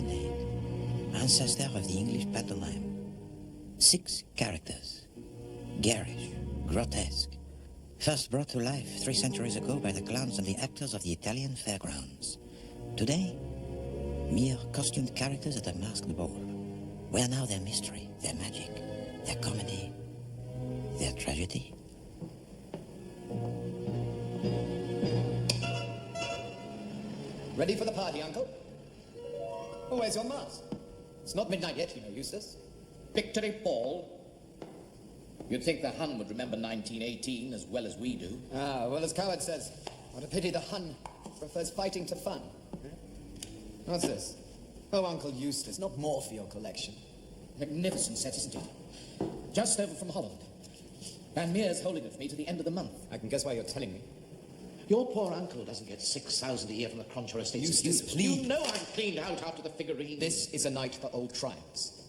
promenade, ancestor of the English pantomime. 6 characters, garish, grotesque, first brought to life 3 centuries ago by the clowns and the actors of the Italian fairgrounds. Today, mere costumed characters at a masked ball. Where now their mystery, their magic, their comedy, their tragedy? Ready for the party, Uncle? Oh, where's your mask? It's not midnight yet, you know, Eustace. Victory Ball. You'd think the Hun would remember 1918 as well as we do. Ah, well, as Coward says, what a pity the Hun prefers fighting to fun. What's this? Oh, Uncle Eustace, not more for your collection. Magnificent set, isn't it? Just over from Holland. Van Meer's holding it for me to the end of the month. I can guess why you're telling me. Your poor uncle doesn't get 6,000 a year from the Cronshaw Estates. Eustace, please. You know I'm cleaned out after the figurine. This is a night for old triumphs,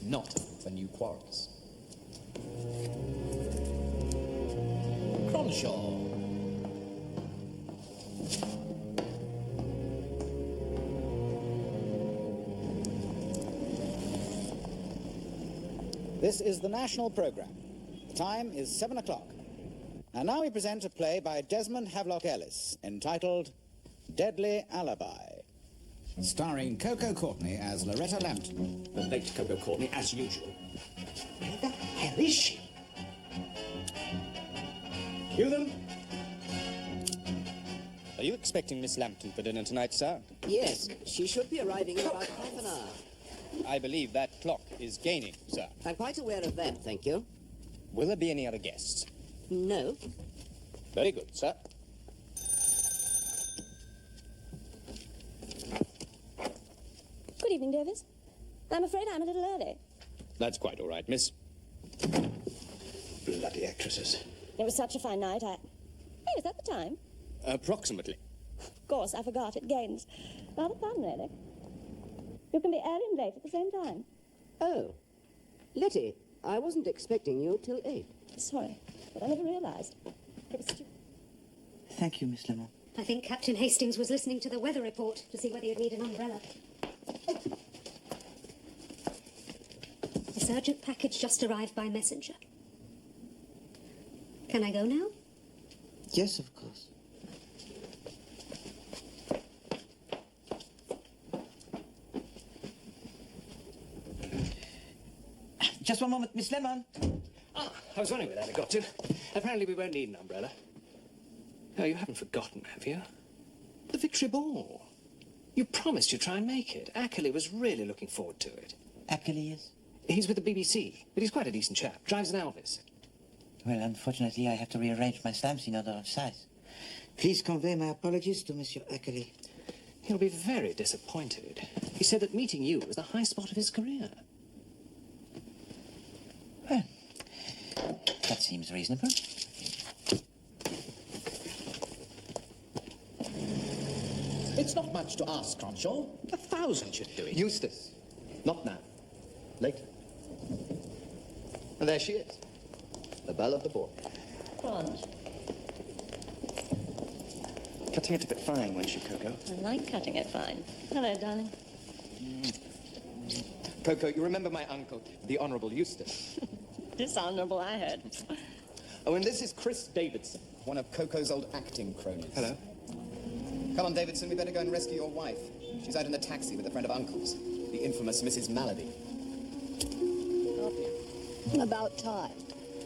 not for new quarrels. Cronshaw. This is the national program. The time is 7 o'clock. And now we present a play by Desmond Havelock Ellis entitled Deadly Alibi. Starring Coco Courtney as Loretta Lambton. The late Coco Courtney, as usual. Where the hell is she? You them? Are you expecting Miss Lambton for dinner tonight, sir? Yes, she should be arriving in about half an hour. I believe that clock is gaining, sir. I'm quite aware of that, thank you. Will there be any other guests? No. Very good, sir. Good evening, Davis. I'm afraid I'm a little early. That's quite all right, miss. Bloody actresses. It was such a fine night, Hey, is that the time? Approximately. Of course, I forgot. It gains. Rather fun, really. You can be early and late at the same time. Oh. Letty, I wasn't expecting you till 8. Sorry, but I never realized. It was stupid. Thank you, Miss Lemon. I think Captain Hastings was listening to the weather report to see whether you'd need an umbrella. The urgent package just arrived by messenger. Can I go now? Yes, of course. Just one moment, Miss Lemon. Ah, I was wondering where that had got to. Apparently we won't need an umbrella. Oh, you haven't forgotten, have you? The Victory Ball. You promised you'd try and make it. Ackerley was really looking forward to it. Ackerley is? He's with the BBC, but he's quite a decent chap. Drives an Elvis. Well, unfortunately, I have to rearrange my stamps in order of size. Please convey my apologies to Monsieur Ackerley. He'll be very disappointed. He said that meeting you was the high spot of his career. Well, that seems reasonable. It's not much to ask, Cronshaw. 1,000 should do it. Eustace, not now. Later. And there she is. The belle of the ball. Crunch. Cutting it a bit fine, weren't you, Coco? I like cutting it fine. Hello, darling. Coco, you remember my uncle, the Honourable Eustace? Dishonorable, I heard. Oh, and this is Chris Davidson, one of Coco's old acting cronies. Hello. Come on, Davidson, we better go and rescue your wife. She's out in a taxi with a friend of Uncle's, the infamous Mrs. Mallaby. About time.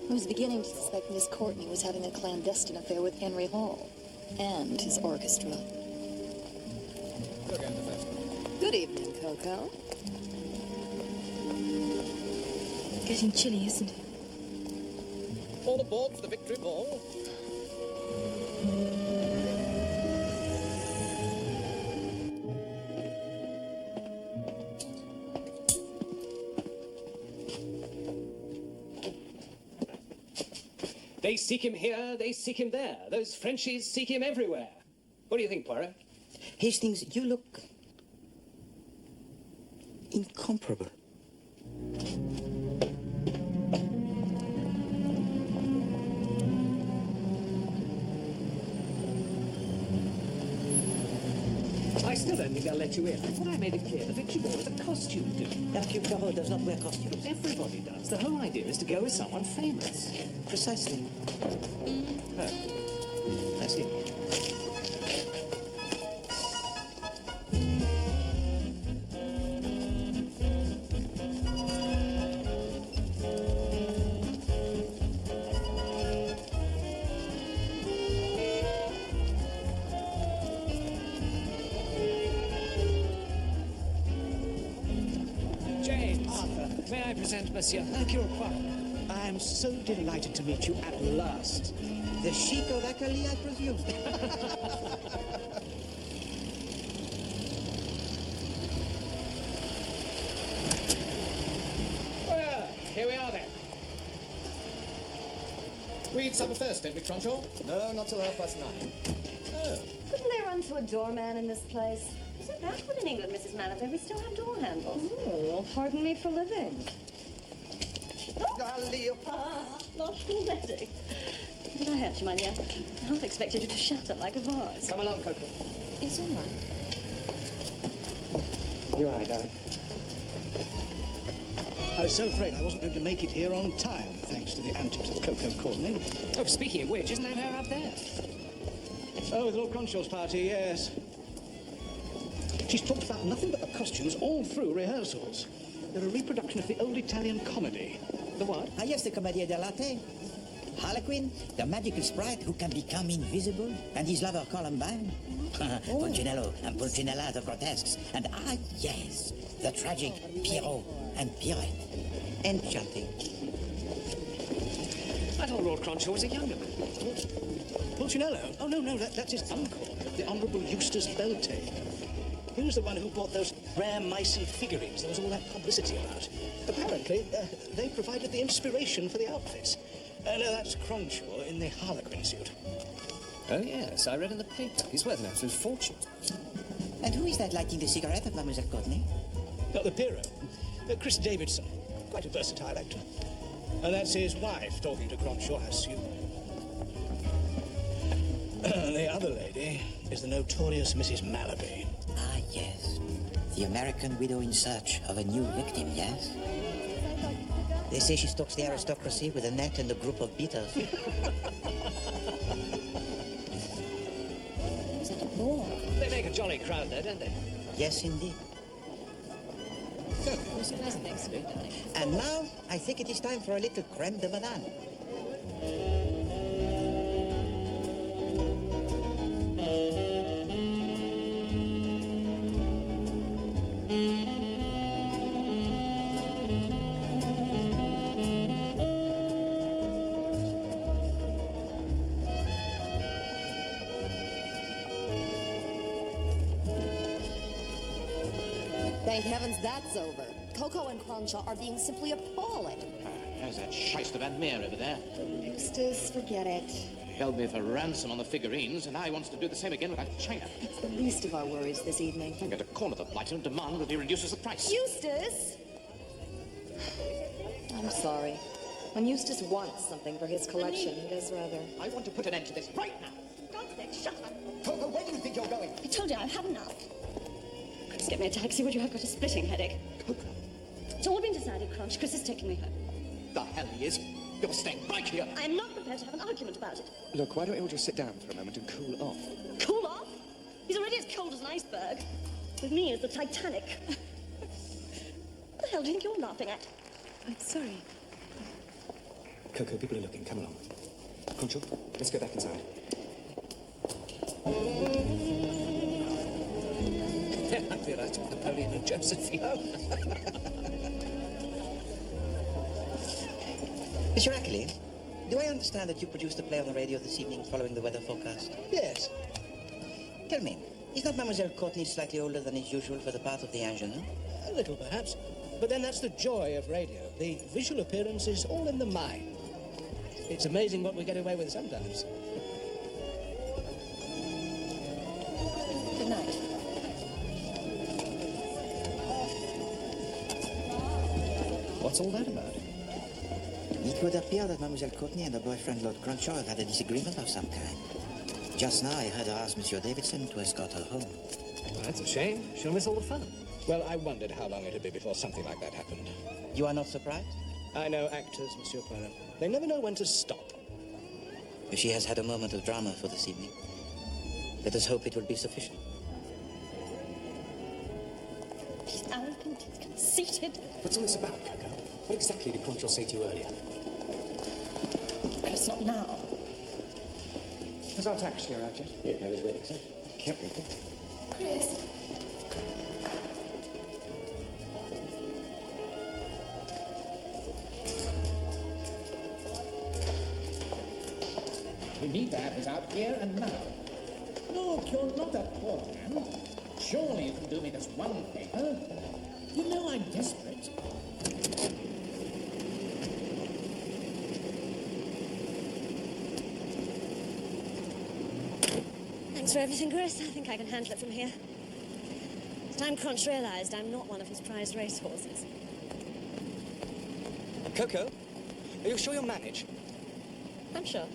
I was beginning to suspect Miss Courtney was having a clandestine affair with Henry Hall and his orchestra. Good evening, Coco. Getting chilly, isn't it? All aboard for the Victory Ball. They seek him here, they seek him there. Those Frenchies seek him everywhere. What do you think, Poirot? Hastings, you look incomparable. I still don't think they'll let you in. I thought I made it clear. The victory ball is a costume do. Hercule Poirot does not wear costumes. Everybody does. The whole idea is to go with someone famous. Precisely. Oh. I see. May I present Monsieur Hercule Poirot? I am so delighted to meet you at last. The chic of Ackley, I presume. Well, here we are then. We eat supper first, didn't we, Cronshaw? No, not till 9:30. Oh. Couldn't they run to a doorman in this place? Isn't that what in England, Mrs. Mallow? We still have door handles. Oh, pardon me for living. Not already. Did I hurt you, my dear? I half expected you to shatter like a vase. Come along, Coco. It's all right. You're right, darling. I was so afraid I wasn't going to make it here on time, thanks to the antics of Coco Courtney. Oh, speaking of which, isn't that her up there? Oh, with Lord Cronshaw's party, yes. She's talked about nothing but the costumes all through rehearsals. They're a reproduction of the old Italian comedy. The what? Ah, yes, the Commedia dell'arte. Harlequin, the magical sprite who can become invisible, and his lover Columbine. Pulcinello and Pulcinella, the grotesques. And yes, the tragic Pierrot and Pirate. Enchanting. I thought Lord Cronshaw was a younger man. Pulcinello? Oh, no, that's his uncle, the Honourable Eustace Beltane. He was the one who bought those rare Meissen figurines there was all that publicity about. Apparently, they provided the inspiration for the outfits. No, that's Cronshaw in the Harlequin suit. Oh, yes, I read in the paper. He's worth an absolute fortune. And who is that lighting the cigarette of Mademoiselle Courtney? Not the Pierrot. Chris Davidson. Quite a versatile actor. And that's his wife talking to Cronshaw, I assume. The other lady is the notorious Mrs. Mallaby. Ah, yes. The American widow in search of a new victim, yes? They say she stalks the aristocracy with a net and a group of beaters. Such a bore. They make a jolly crowd there, don't they? Yes, indeed. And now, I think it is time for a little creme de banane. Thank heavens that's over. Coco and Cronshaw are being simply appalling. There's that shyster Van Meer over there. Eustace, forget it. He held me for ransom on the figurines, and now he wants to do the same again with that china. It's the least of our worries this evening. I get to corner the blighter and demand that he reduces the price. Eustace! I'm sorry. When Eustace wants something for his collection, he does rather. I want to put an end to this right now. God's sake, shut up. Coco, where do you think you're going? I told you I've had enough. Chris, get me a taxi, would you? I've got a splitting headache. Coco. It's all been decided, Crunch. Chris is taking me home. The hell he is. You're staying right here. I'm not prepared to have an argument about it. Look, why don't we all just sit down for a moment and cool off? Cool off? He's already as cold as an iceberg. With me as the Titanic. What the hell do you think you're laughing at? I'm sorry. Coco, people are looking. Come along. Cronshaw, let's go back inside. I realised it was Napoleon and Josephine. Monsieur Ackley, do I understand that you produced a play on the radio this evening following the weather forecast? Yes. Tell me, is not Mademoiselle Courtney slightly older than is usual for the part of the ingénue? A little, perhaps. But then that's the joy of radio. The visual appearance is all in the mind. It's amazing what we get away with sometimes. Good night. What's all that about? It would appear that Mademoiselle Courtney and her boyfriend Lord Cronshaw have had a disagreement of some kind. Just now I heard her ask Monsieur Davidson to escort her home. Well, that's a shame. She'll miss all the fun. Well, I wondered how long it'd be before something like that happened. You are not surprised? I know actors, Monsieur Poirot. They never know when to stop. She has had a moment of drama for this evening. Let us hope it will be sufficient. He's arrogant, he's conceited. What's all this about, Coco? What exactly did Cronshaw say to you earlier? But it's not now. Has our taxi arrived yet? Yeah, I was waiting, sir. Can't read it. Chris. We need to have this out here and now. Look, you're not a poor man. Surely you can do me this one favor. You know I'm desperate. Thanks for everything, Chris. I think I can handle it from here. It's time Crunch realized I'm not one of his prized racehorses. Coco, are you sure you'll manage? I'm sure.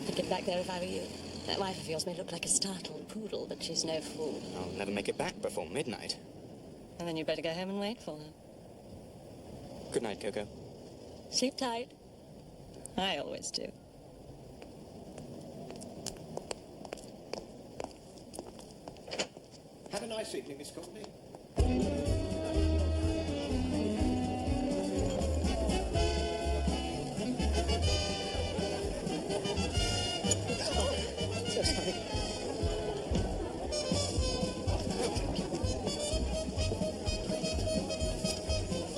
I'd get back there if I were you. That wife of yours may look like a startled poodle, but she's no fool. I'll never make it back before midnight. And then you'd better go home and wait for her. Good night, Coco. Sleep tight. I always do. Have a nice evening, Miss Courtney. So sorry.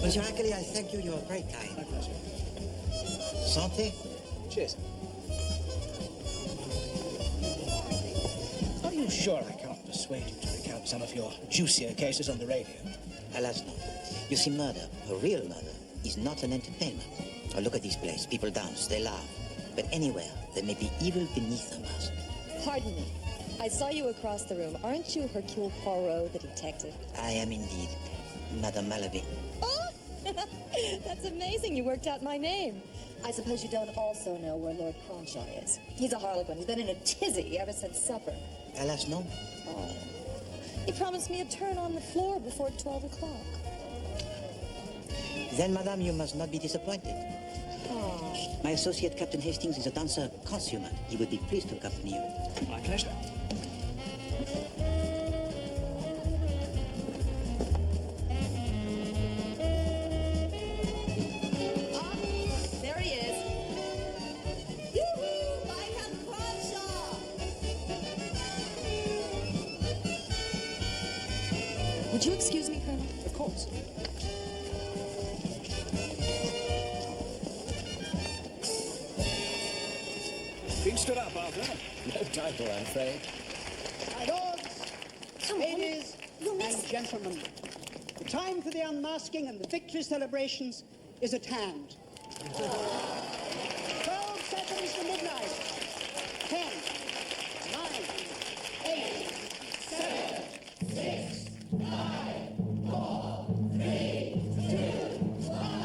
Monsieur Ackley, I thank you. You are very kind. My pleasure. Santé? Cheers. Are you sure I can't persuade you to recount some of your juicier cases on the radio? Alas, no. You see, murder, a real murder, is not an entertainment. Now look at this place. People dance, they laugh. But anywhere, there may be evil beneath the mask. Pardon me. I saw you across the room. Aren't you Hercule Poirot, the detective? I am indeed Madame Malaby. Oh! That's amazing. You worked out my name. I suppose you don't also know where Lord Cronshaw is. He's a harlequin. He's been in a tizzy ever since supper. Alas, no. Oh. He promised me a turn on the floor before 12 o'clock. Then, Madame, you must not be disappointed. Oh. My associate, Captain Hastings, is a dancer consummate. He would be pleased to accompany you. My pleasure. There he is. Yoo-hoo! Viscount Cronshaw! Would you excuse me, Colonel? Of course. Been stood up, Arthur. No title, I'm afraid. My lords, ladies, and gentlemen, the time for the unmasking and the victory celebrations is at hand. 12 seconds to midnight. 10, 9, 8, 7, 6, 5, 4, 3, 2, 1.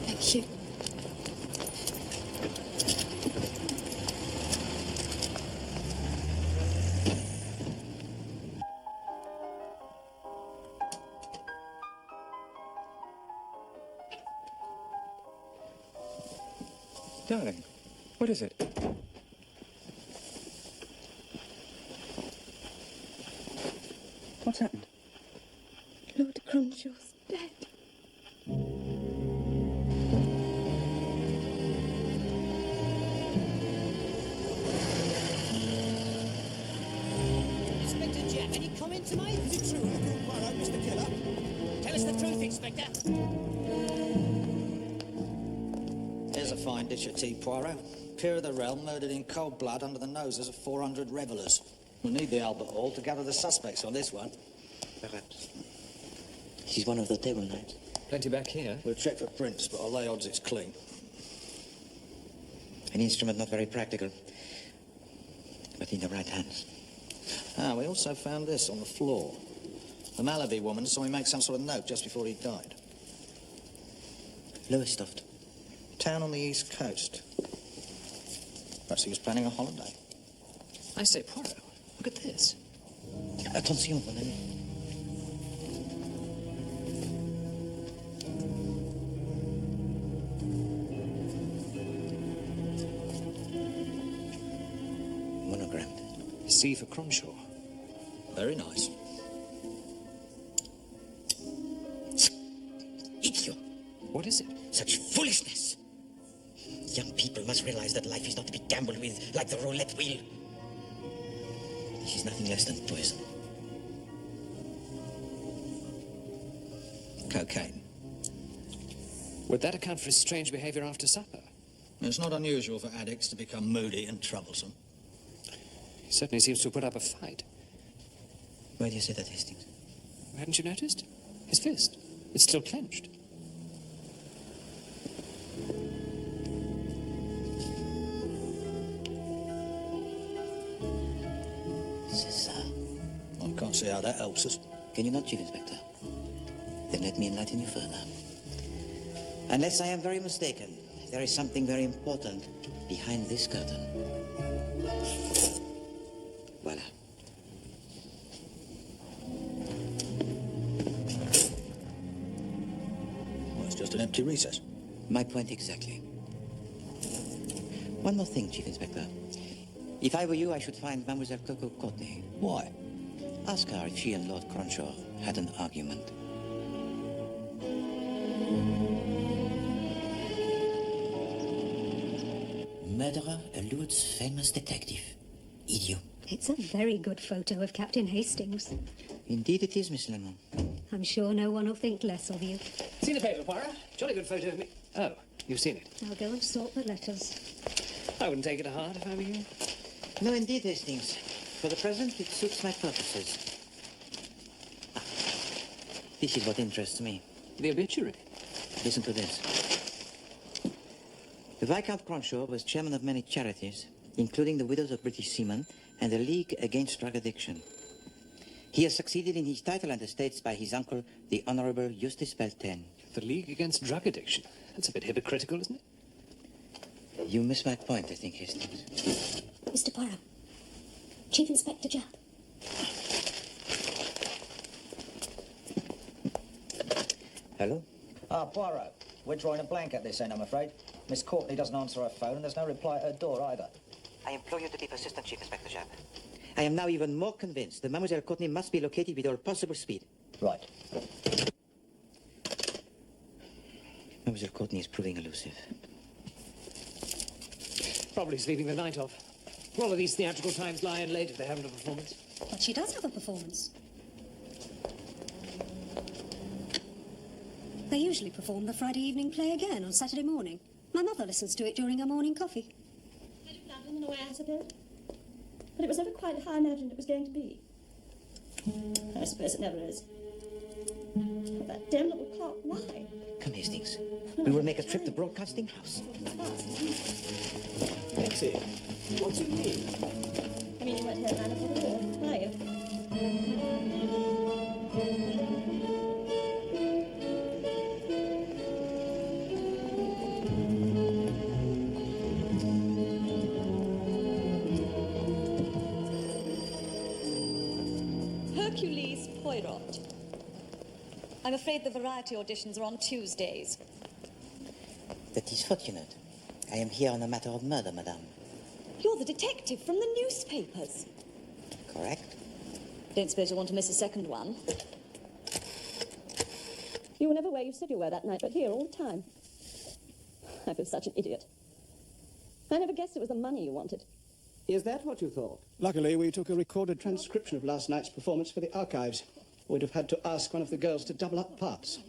Thank you. Darling, what is it? What's happened? Lord Cronshaw's dead. tonight? Is it true, Hercule Poirot, Mr. Killer? Tell us the truth, Inspector. Here's a fine dish of tea, Poirot. Peer of the realm murdered in cold blood under the noses of 400 revellers. We'll need the Albert Hall to gather the suspects on this one. Perhaps. She's one of the table knights. Plenty back here. We'll check for prints, but I'll lay odds it's clean. An instrument not very practical, but in the right hands. Ah, we also found this on the floor. The Malaby woman saw him make some sort of note just before he died. Lowestoft. Town on the east coast. Perhaps he was planning a holiday. I say, Poirot, look at this. Attention, mon ami. Monogrammed. C for Cronshaw. Very nice. Idiot! What is it? Such foolishness! Young people must realize that life is not to be gambled with like the roulette wheel. This is nothing less than poison. Cocaine. Would that account for his strange behavior after supper? It's not unusual for addicts to become moody and troublesome. He certainly seems to have put up a fight. Why do you say that, Hastings? Hadn't you noticed? His fist. It's still clenched. C'est ça. I can't see how that helps us. Can you not, Chief Inspector? Then let me enlighten you further. Unless I am very mistaken, there is something very important behind this curtain. Voila. Well, it's just an empty recess. My point exactly. One more thing, Chief Inspector. If I were you, I should find Mademoiselle Coco Courtney. Why? Ask her if she and Lord Cronshaw had an argument. Murderer eludes famous detective. Idiot. It's a very good photo of Captain Hastings. Indeed it is, Miss Lemon. I'm sure no one will think less of you. Seen the paper, Poirot? Jolly good photo of me. Oh, you've seen it. I'll go and sort the letters. I wouldn't take it to heart if I were you. No, indeed, Hastings. For the present, it suits my purposes. Ah, this is what interests me. The obituary? Listen to this. The Viscount Cronshaw was chairman of many charities, including the Widows of British Seamen and the League Against Drug Addiction. He has succeeded in his title and estates by his uncle, the Honourable Eustace Beltane. The League Against Drug Addiction? That's a bit hypocritical, isn't it? You miss my point, I think, Hastings. Mr. Poirot. Chief Inspector Jupp. Hello? Ah, Poirot. We're drawing a blank at this end, I'm afraid. Miss Courtney doesn't answer her phone, and there's no reply at her door either. I implore you to be persistent, Chief Inspector Jupp. I am now even more convinced that Mademoiselle Courtney must be located with all possible speed. Right. Mademoiselle Courtney is proving elusive. Probably sleeping the night off. All of these theatrical times lie in late if they haven't a performance. But she does have a performance. They usually perform the Friday evening play again on Saturday morning. My mother listens to it during her morning coffee. Kind of London in a way, I suppose. But it was never quite how I imagined it was going to be. I suppose it never is. Oh, that damn little clock, why? Come, Hastings. We will make a trip to Broadcasting House. Betsy, what do you mean? I mean, you weren't here at 9 o'clock at all, are you? Hercule Poirot. I'm afraid the variety auditions are on Tuesdays. That is fortunate. I am here on a matter of murder, madame. You're the detective from the newspapers. Correct? Don't suppose you'll want to miss a second one. You were never where you said you were that night, but here all the time. I feel such an idiot. I never guessed it was the money you wanted. Is that what you thought? Luckily, we took a recorded transcription of last night's performance for the archives. We'd have had to ask one of the girls to double up parts.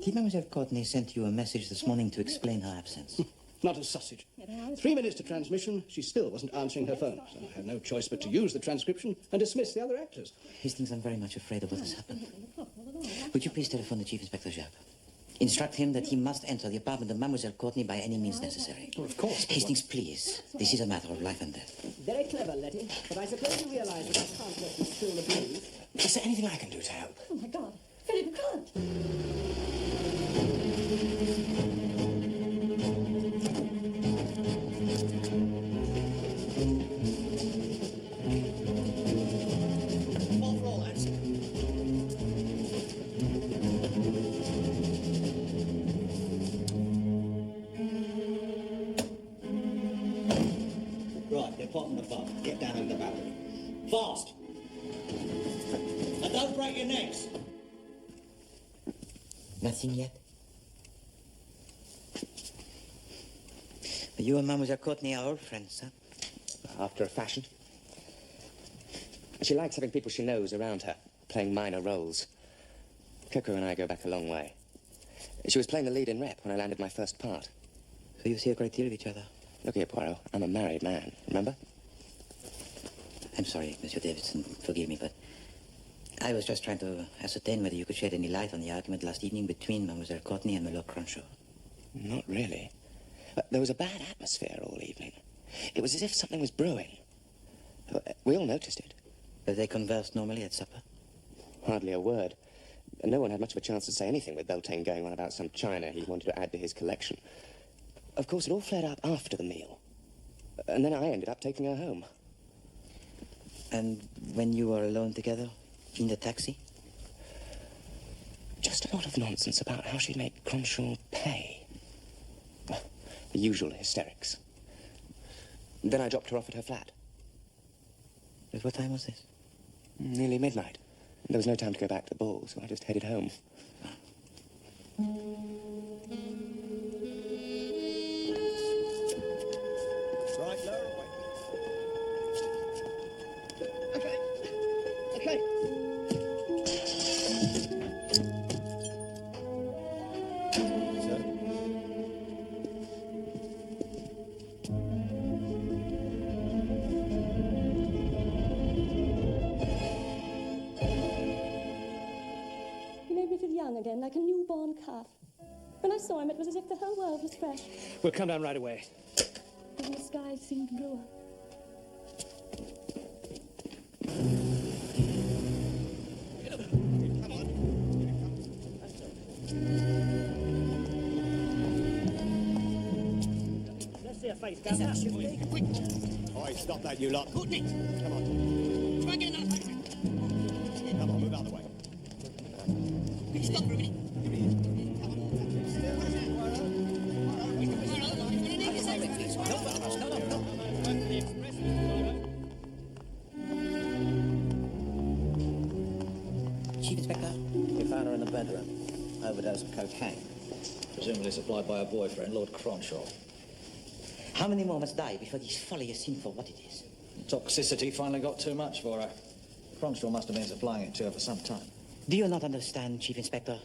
Did Mademoiselle Courtney send you a message this morning to explain her absence? Not a sausage. 3 minutes to transmission, she still wasn't answering her phone, so I had no choice but to use the transcription and dismiss the other actors. Hastings, I'm very much afraid of what has happened. Would you please telephone the Chief Inspector Jacques? Instruct him that he must enter the apartment of Mademoiselle Courtney by any means necessary. Well, of course. Hastings, please. This is a matter of life and death. Very clever, Letty. But I suppose you realize that I can't let you spill the beans. Is there anything I can do to help? Oh, my God. Philip, you can't. Right, they're potting the bum. Get down into the balcony. Fast! And don't break your necks! Nothing yet? But you and Mademoiselle Courtney are old friends, huh? After a fashion. She likes having people she knows around her, playing minor roles. Coco and I go back a long way. She was playing the lead in Rep when I landed my first part. So you see a great deal of each other? Look here, Poirot. I'm a married man, remember? I'm sorry, Monsieur Davidson. Forgive me, but I was just trying to ascertain whether you could shed any light on the argument last evening between Mademoiselle Courtney and Milord Cronshaw. Not really. There was a bad atmosphere all evening. It was as if something was brewing. We all noticed it. Did they converse normally at supper? Hardly a word. No one had much of a chance to say anything with Beltane going on about some china he wanted to add to his collection. Of course, it all flared up after the meal. And then I ended up taking her home. And when you were alone together, in the taxi? Just a lot of nonsense about how she'd make Cronshaw pay. The usual hysterics. Then I dropped her off at her flat. At what time was this? Nearly midnight. There was no time to go back to the ball, so I just headed home. Right, Laura, wait. Okay. Okay. He made me feel young again, like a newborn calf. When I saw him, it was as if the whole world was fresh. We'll come down right away. And the sky seemed bluer. Let's see a face down there. All right, stop that, you lot. Come on. Try and get another taxi. Come on, move out of the way. Can you stop for a minute? Chief Inspector? We found her in the bedroom. Overdose of cocaine. Presumably supplied by her boyfriend, Lord Cronshaw. How many more must die before this folly is seen for what it is? Toxicity finally got too much for her. Cronshaw must have been supplying it to her for some time. Do you not understand, Chief Inspector?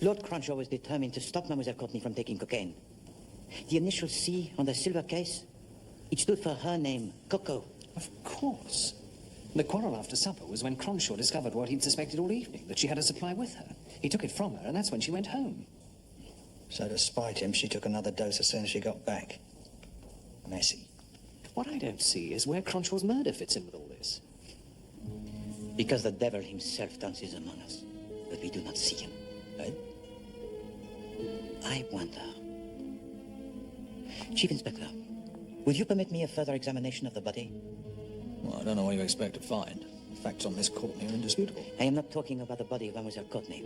Lord Cronshaw was determined to stop Mademoiselle Courtney from taking cocaine. The initial C on the silver case, it stood for her name, Coco. Of course. The quarrel after supper was when Cronshaw discovered what he'd suspected all evening, that she had a supply with her. He took it from her, and that's when she went home. So to spite him, she took another dose as soon as she got back. Messy. What I don't see is where Cronshaw's murder fits in with all this. Because the devil himself dances among us, but we do not see him. Eh? I wonder. Chief Inspector, would you permit me a further examination of the body? Well, I don't know what you expect to find. The facts on Miss Courtney are indisputable. I am not talking about the body of Mademoiselle Courtney.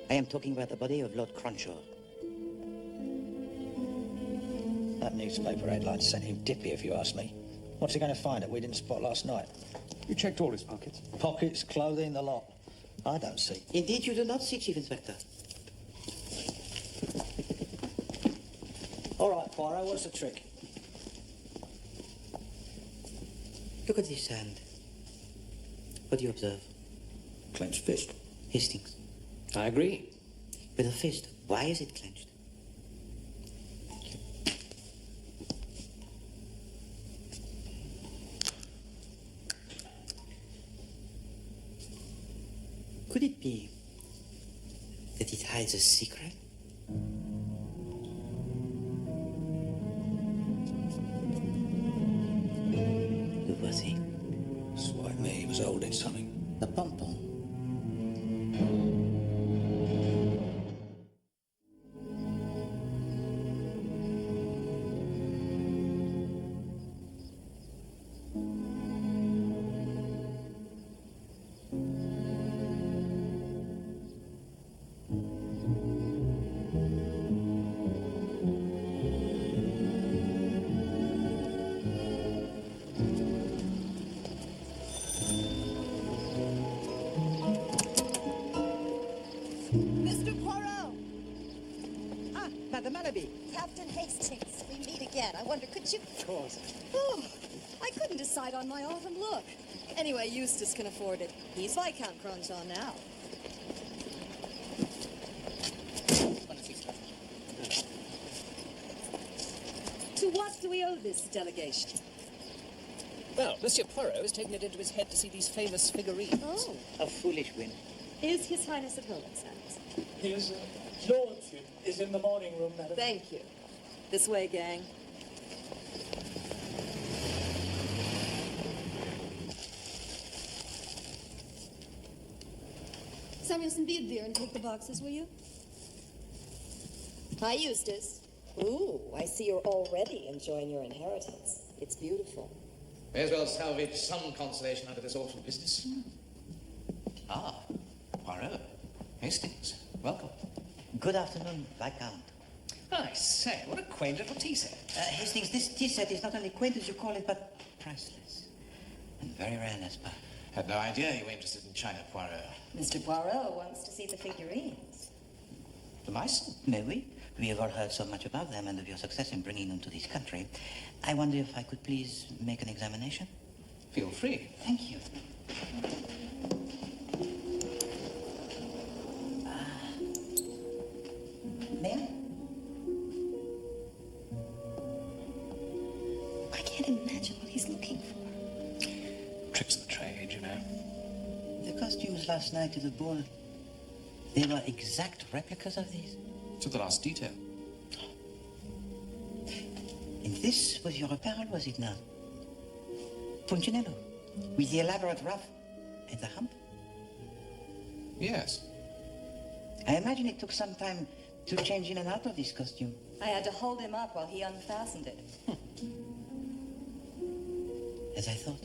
I am talking about the body of Lord Cronshaw. That newspaper headline sent him dippy, if you ask me. What's he going to find that we didn't spot last night? You checked all his pockets? Pockets, clothing, the lot. I don't see. Indeed, you do not see, Chief Inspector. All right, Poirot, what's the trick? Look at this hand. What do you observe? Clenched fist. Hastings. I agree. With a fist, why is it clenched? Could it be that it hides a secret? Who was he? Swipe me, he was holding something. The pom-pom. Mr. Poirot! Ah, Madame Malaby. Captain Hastings, we meet again. I wonder, could you... Of course. Oh, I couldn't decide on my autumn look. Anyway, Eustace can afford it. He's Viscount Cronshaw now. To what do we owe this delegation? Well, Monsieur Poirot has taken it into his head to see these famous figurines. Oh. A foolish whim. Is His Highness at home, Excellency? His lordship is in the morning room, madam. Thank you. This way, gang. Samuelson, be a dear and take the boxes, will you? Hi, Eustace. Ooh, I see you're already enjoying your inheritance. It's beautiful. May as well salvage some consolation out of this awful business. Ah, Poirot. Hastings, welcome. Good afternoon, Viscount. I say, what a quaint little tea set. Hastings, this tea set is not only quaint as you call it, but priceless. And very rare, n'est-ce pas? Had no idea you were interested in China, Poirot. Mr. Poirot wants to see the figurines. The mice? May we? We have all heard so much about them and of your success in bringing them to this country. I wonder if I could please make an examination? Feel free. Thank you. May I? I can't imagine what he's looking for. Tricks of the trade, you know. The costumes last night at the ball, they were exact replicas of these. To the last detail. And this was your apparel, was it not? Punchinello, with the elaborate ruff and the hump? Yes. I imagine it took some time to change in and out of this costume. I had to hold him up while he unfastened it. As I thought.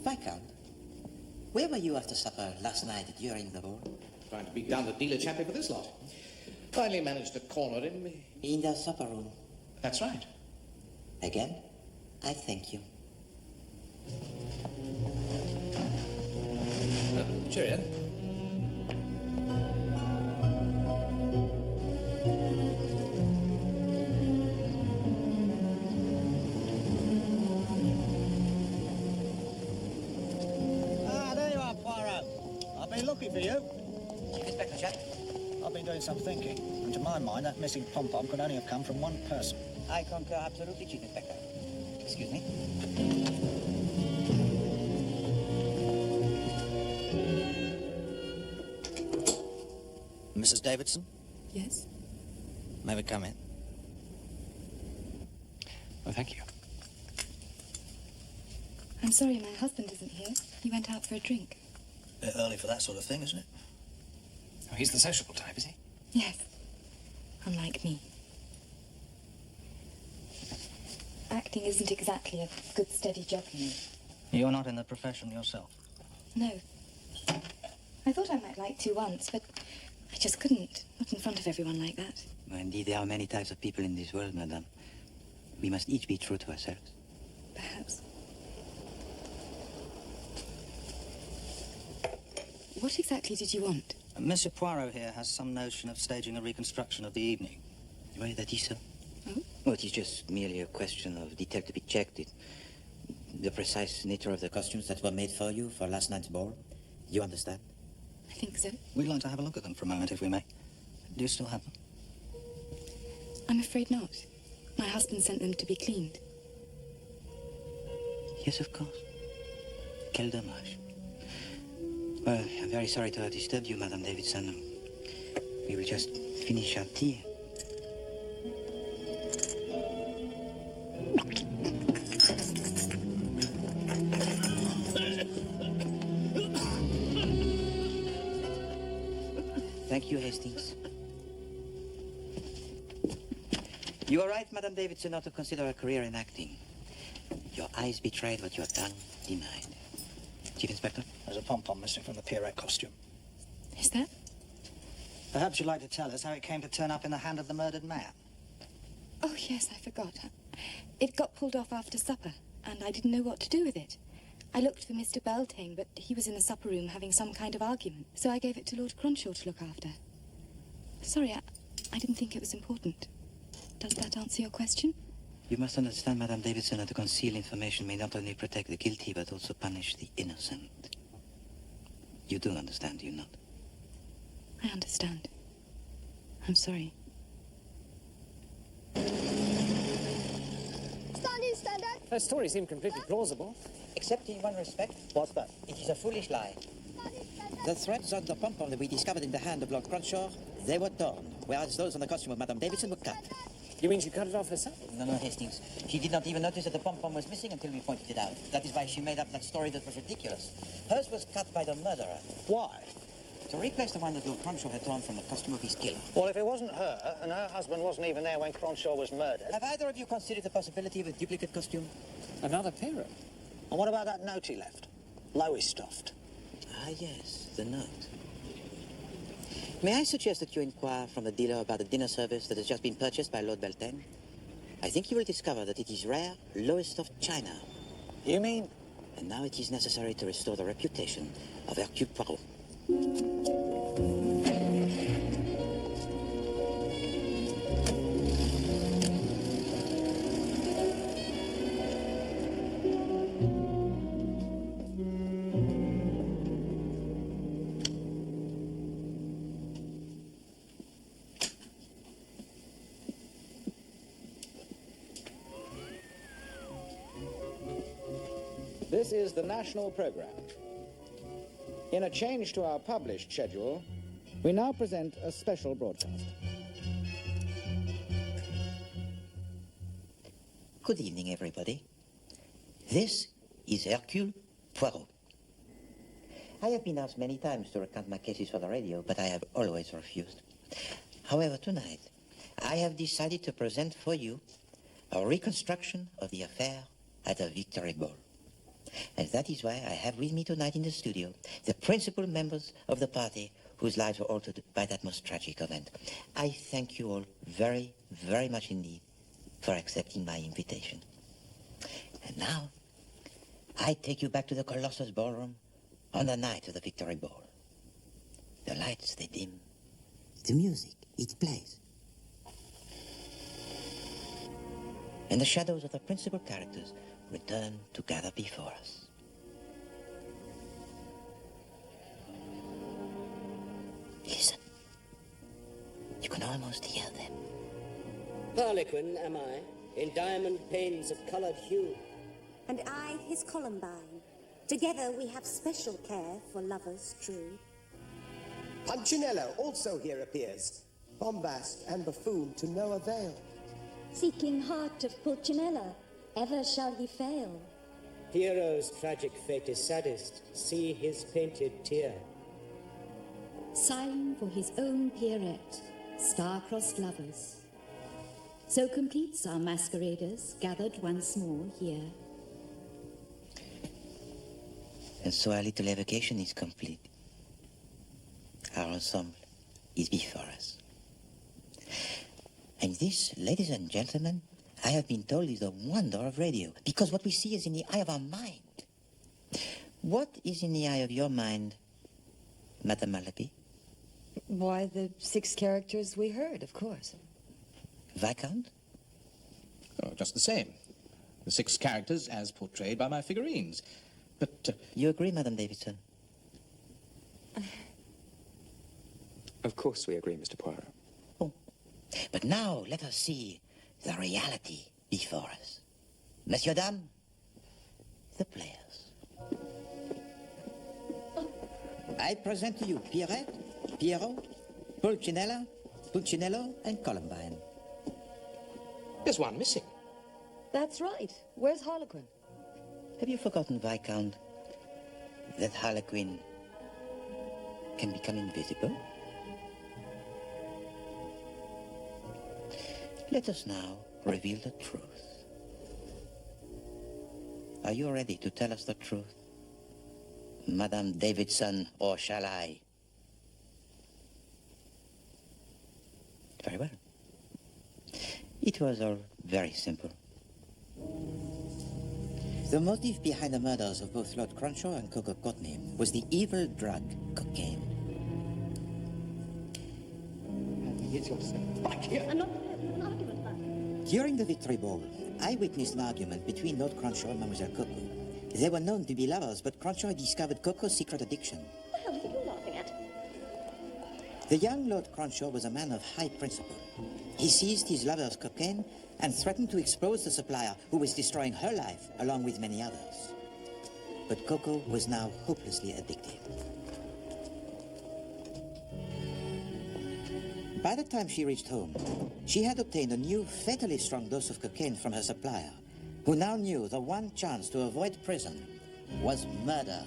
Viscount, where were you after supper last night during the ball? Trying to beat down the dealer chappie for this lot. Finally managed to corner him. In the supper room. That's right. Again, I thank you. Cheerio. Ah, there you are, Poirot. I've been looking for you. Chief Inspector Chat. I've been doing some thinking, and to my mind, that missing pom-pom could only have come from one person. I concur absolutely, Chief Inspector. Excuse me. Mrs. Davidson, Yes? may we come in? Oh, thank you. I'm sorry my husband isn't here. He went out for a drink. Bit early for that sort of thing, isn't it? Oh, he's the sociable type, is he? Yes. Unlike me. Acting isn't exactly a good, steady job for me. You're not in the profession yourself. No. I thought I might like to once, but I just couldn't. Not in front of everyone like that. Well, indeed, there are many types of people in this world, madame. We must each be true to ourselves. Perhaps. What exactly did you want? Monsieur Poirot here has some notion of staging a reconstruction of the evening. Well, that is so. Oh? Oh, it is just merely a question of detail to be checked. The precise nature of the costumes that were made for you for last night's ball. You understand? I think so. We'd like to have a look at them for a moment, if we may. Do you still have them? I'm afraid not. My husband sent them to be cleaned. Yes, of course. Quel dommage. Well, I'm very sorry to have disturbed you, Madame Davidson. We will just finish our tea. Thank you, Hastings. You are right, Madame Davidson, not to consider a career in acting. Your eyes betrayed what your tongue denied. Chief Inspector? There's a pom-pom missing from the Pierrette costume. Is that? Perhaps you'd like to tell us how it came to turn up in the hand of the murdered man. Oh, yes, I forgot. It got pulled off after supper, and I didn't know what to do with it. I looked for Mr. Beltane, but he was in the supper room having some kind of argument, so I gave it to Lord Cronshaw to look after. Sorry, I didn't think it was important. Does that answer your question? You must understand, Madame Davidson, that to conceal information may not only protect the guilty, but also punish the innocent. You do understand, do you not? I understand. I'm sorry. Her story seemed completely plausible. Except in one respect. What's that? It is a foolish lie. The threads on the pom-pom that we discovered in the hand of Lord Cronshaw, they were torn, whereas those on the costume of Madame Davidson were cut. You mean she cut it off herself? No, Hastings. She did not even notice that the pom-pom was missing until we pointed it out. That is why she made up that story that was ridiculous. Hers was cut by the murderer. Why? To replace the one that Lord Cronshaw had torn from the costume of his killer. Well, if it wasn't her, and her husband wasn't even there when Cronshaw was murdered... Have either of you considered the possibility of a duplicate costume? Another Pierrot. And what about that note he left? Lois stuffed. Ah, yes, the note. May I suggest that you inquire from the dealer about the dinner service that has just been purchased by Lord Beltane? I think you will discover that it is rare, Lowestoft china. You mean? And now it is necessary to restore the reputation of Hercule Poirot. This is the national program. In a change to our published schedule, we now present a special broadcast. Good evening, everybody. This is Hercule Poirot. I have been asked many times to recount my cases for the radio, but I have always refused. However, tonight, I have decided to present for you a reconstruction of the affair at the Victory Ball. And that is why I have with me tonight in the studio the principal members of the party whose lives were altered by that most tragic event. I thank you all very, very much indeed for accepting my invitation. And now, I take you back to the Colossus Ballroom on the night of the Victory Ball. The lights, they dim. The music, it plays. And the shadows of the principal characters return to gather before us. Listen. You can almost hear them. Harlequin am I, in diamond panes of coloured hue. And I, his Columbine. Together we have special care for lovers true. Punchinello also here appears, bombast and buffoon to no avail. Seeking heart of Pulcinella, ever shall he fail. Pierrot's tragic fate is saddest, see his painted tear. Sighing for his own Pierrette, star-crossed lovers. So completes our masqueraders, gathered once more here. And so our little evocation is complete. Our ensemble is before us. And this, ladies and gentlemen, I have been told is the wonder of radio, because what we see is in the eye of our mind. What is in the eye of your mind, Madame Malaby? Why, the 6 characters we heard, of course. Viscount? Oh, just the same. The 6 characters as portrayed by my figurines. But... You agree, Madame Davidson? Of course we agree, Mr. Poirot. Oh. But now let us see the reality before us. Monsieur, Dame, the players. I present to you Pierrette, Pierrot, Pulcinella, Pulcinello, and Columbine. There's one missing. That's right. Where's Harlequin? Have you forgotten, Viscount, that Harlequin can become invisible? Let us now reveal the truth. Are you ready to tell us the truth, Madame Davidson, or shall I? Very well. It was all very simple. The motive behind the murders of both Lord Cronshaw and Coco Courtney was the evil drug cocaine. I'm not prepared for an argument about it. During the victory ball, I witnessed an argument between Lord Cronshaw and Mademoiselle Coco. They were known to be lovers, but Cronshaw had discovered Coco's secret addiction. What the hell are you laughing at? The young Lord Cronshaw was a man of high principle. He seized his lover's cocaine and threatened to expose the supplier, who was destroying her life, along with many others. But Coco was now hopelessly addicted. By the time she reached home, she had obtained a new, fatally strong dose of cocaine from her supplier, who now knew the one chance to avoid prison was murder.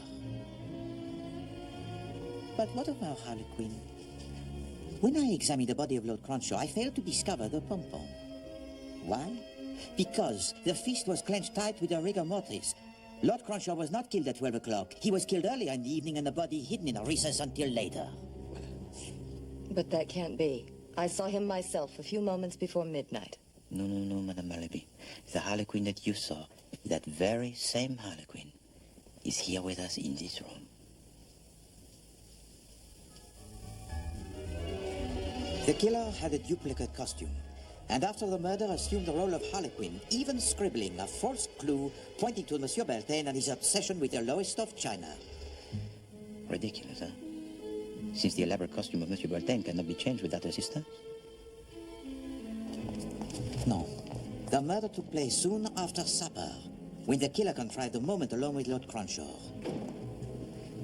But what of our Harlequin? When I examined the body of Lord Cronshaw, I failed to discover the pom-pom. Why? Because the fist was clenched tight with a rigor mortis. Lord Cronshaw was not killed at 12 o'clock. He was killed earlier in the evening and the body hidden in a recess until later. But that can't be. I saw him myself a few moments before midnight. No, Madame Malaby. The Harlequin that you saw, that very same Harlequin, is here with us in this room. The killer had a duplicate costume, and after the murder assumed the role of Harlequin, even scribbling a false clue pointing to Monsieur Beltane and his obsession with the lowest of China. Ridiculous, huh? Since the elaborate costume of Monsieur Beltane cannot be changed without assistance? No. The murder took place soon after supper, when the killer contrived a moment alone with Lord Cronshaw.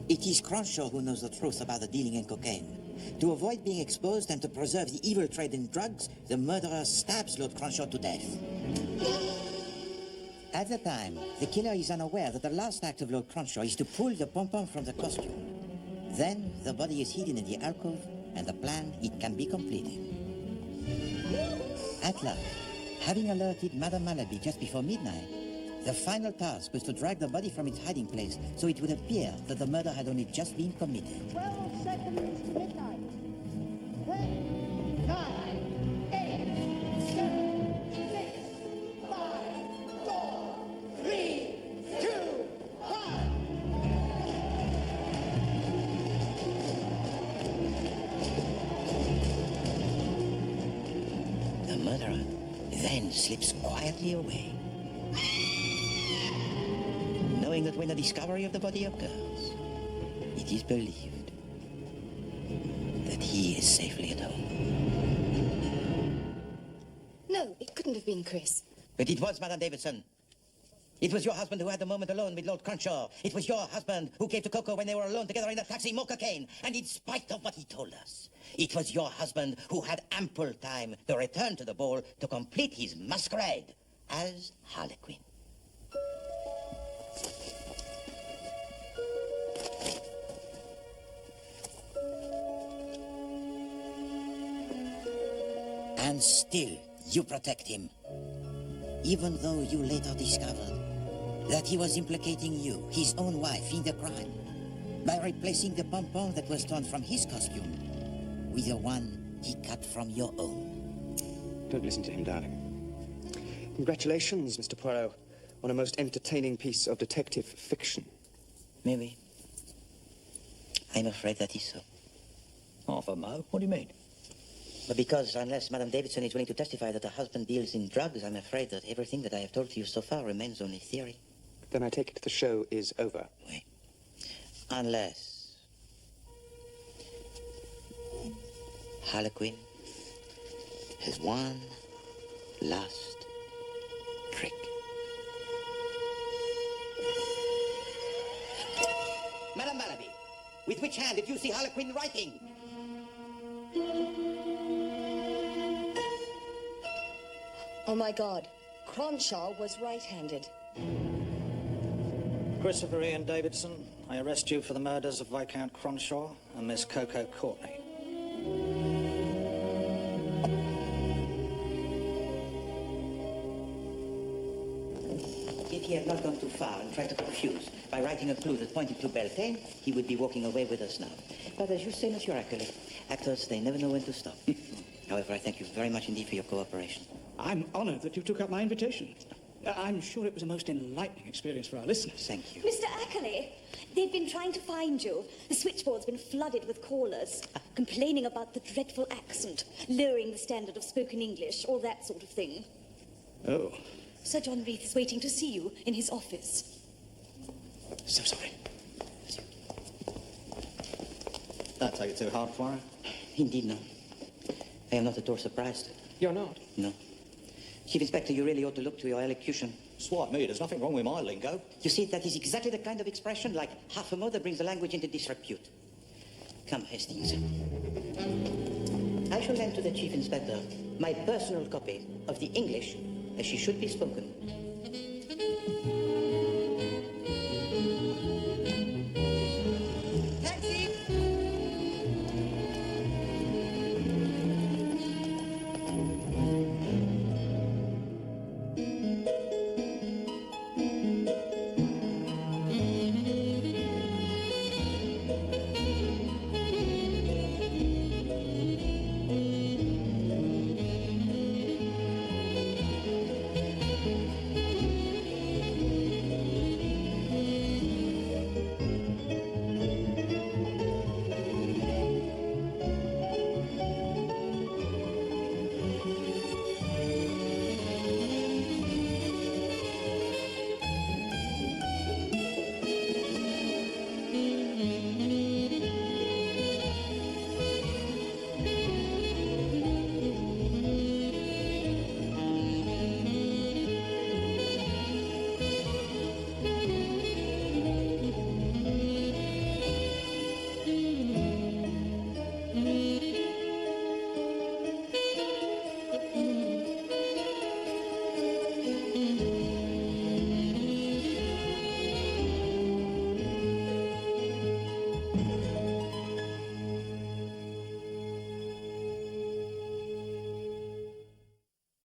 It is Cronshaw who knows the truth about the dealing in cocaine. To avoid being exposed and to preserve the evil trade in drugs, the murderer stabs Lord Cronshaw to death. At the time, the killer is unaware that the last act of Lord Cronshaw is to pull the pom-pom from the costume. Then the body is hidden in the alcove, and the plan, it can be completed. At last, having alerted Madame Malaby just before midnight, the final task was to drag the body from its hiding place so it would appear that the murder had only just been committed. 12 seconds to midnight. 10, 9, 8, 7, 6, 5, 4, 3, 2, 1. The murderer then slips quietly away, knowing that when the discovery of the body occurs, it is believed that he is safely at home. No, it couldn't have been Chris. But it was, Madame Davidson. It was your husband who had the moment alone with Lord Cronshaw. It was your husband who gave to Coco when they were alone together in the taxi more cocaine. And in spite of what he told us, it was your husband who had ample time to return to the ball to complete his masquerade as Harlequin. And still, you protect him. Even though you later discovered that he was implicating you, his own wife, in the crime, by replacing the pom-pom that was torn from his costume with the one he cut from your own. Don't listen to him, darling. Congratulations, Mr. Poirot, on a most entertaining piece of detective fiction. Maybe. I'm afraid that is so. Half a mo? What do you mean? But because unless Madame Davidson is willing to testify that her husband deals in drugs, I'm afraid that everything that I have told to you so far remains only theory. Then I take it the show is over. Oui. Unless Harlequin has one last trick. Madame Malaby, with which hand did you see Harlequin writing? Oh, my God. Cronshaw was right-handed. Christopher Ian Davidson, I arrest you for the murders of Viscount Cronshaw and Miss Coco Courtney. If he had not gone too far and tried to confuse by writing a clue that pointed to Beltane, he would be walking away with us now. But as you say, Monsieur Ackley, actors, they never know when to stop. However, I thank you very much indeed for your cooperation. I'm honored that you took up my invitation. I'm sure it was a most enlightening experience for our listeners. Thank you. Mr. Ackley, they've been trying to find you. The switchboard's been flooded with callers, complaining about the dreadful accent, lowering the standard of spoken English, all that sort of thing. Oh. Sir John Reith is waiting to see you in his office. So sorry. Don't take it too hard, Poirot. Indeed, no. I am not at all surprised. You're not? No. Chief Inspector, you really ought to look to your elocution. Swipe me, there's nothing wrong with my lingo. You see, that is exactly the kind of expression like half a mot that brings the language into disrepute. Come, Hastings. I shall lend to the Chief Inspector my personal copy of the English as she should be spoken